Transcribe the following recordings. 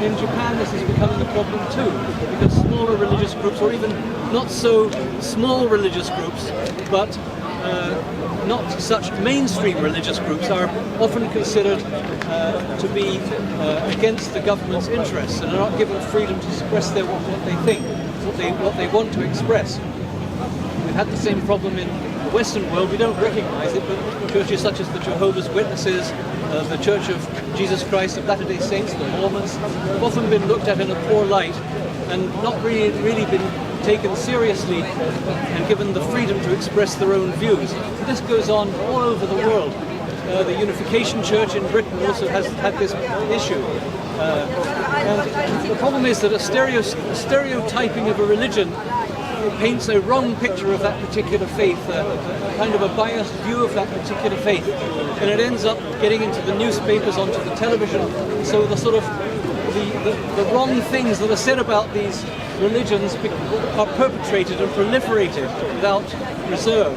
In Japan this is becoming a problem too, because smaller religious groups, or even not so small religious groups, but not such mainstream religious groups, are often considered to be against the government's interests and are not given freedom to express what they think, what they want to express. We've had the same problem in the Western world. We don't recognize it, but churches such as the Jehovah's Witnesses, the Church of Jesus Christ of Latter-day Saints, the Mormons, have often been looked at in a poor light and not really been taken seriously and given the freedom to express their own views. This goes on all over the world. The Unification Church in Britain also has had this issue. And the problem is that a stereotyping of a religion paints a wrong picture of that particular faith, kind of a biased view of that particular faith, and it ends up getting into the newspapers, onto the television. So the sort of the wrong things that are said about these religions are perpetrated and proliferated without reserve.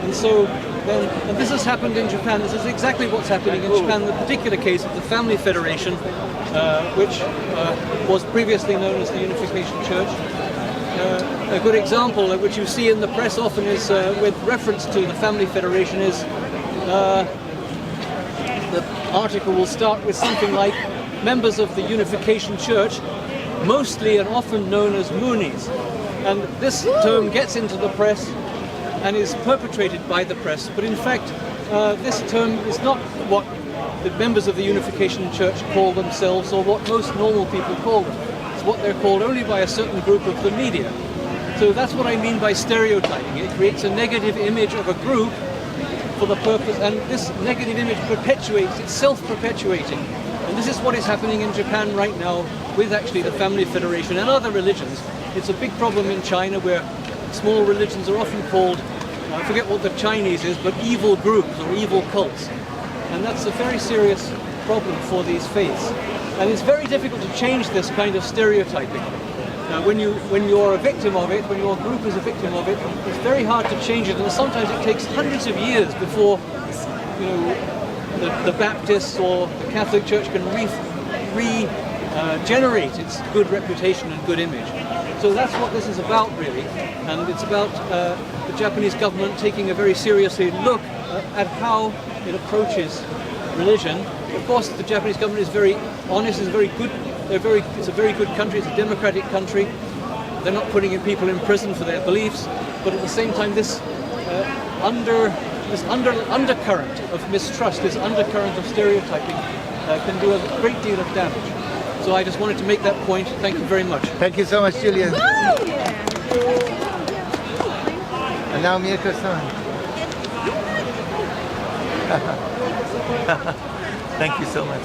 And so then, and this has happened in Japan. This is exactly what's happening in Japan. The particular case of the Family Federation, which was previously known as the Unification Church. A good example, which you see in the press often, is with reference to the Family Federation, is the article will start with something like, members of the Unification Church, mostly and often known as Moonies. And this term gets into the press and is perpetrated by the press, but in fact this term is not what the members of the Unification Church call themselves or what most normal people call them. It's what they're called only by a certain group of the media. So that's what I mean by stereotyping. It creates a negative image of a group for the purpose, and this negative image perpetuates, it's self-perpetuating. And this is what is happening in Japan right now with actually the Family Federation and other religions. It's a big problem in China where small religions are often called, I forget what the Chinese is, but evil groups or evil cults. And that's a very serious problem for these faiths. And it's very difficult to change this kind of stereotyping. Now, when you're a victim of it, when your group is a victim of it, it's very hard to change it, and sometimes it takes hundreds of years before, you know, the Baptists or the Catholic Church can regenerate its good reputation and good image. So that's what this is about, really, and it's about the Japanese government taking a very seriously look at how it approaches religion. Of course, the Japanese government is very honest, is very good. It's a very good country. It's a democratic country. They're not putting people in prison for their beliefs, but at the same time, this undercurrent of mistrust, this undercurrent of stereotyping, can do a great deal of damage. So I just wanted to make that point. Thank you very much. Thank you so much, Julian. And now Miyako-san. Thank you so much.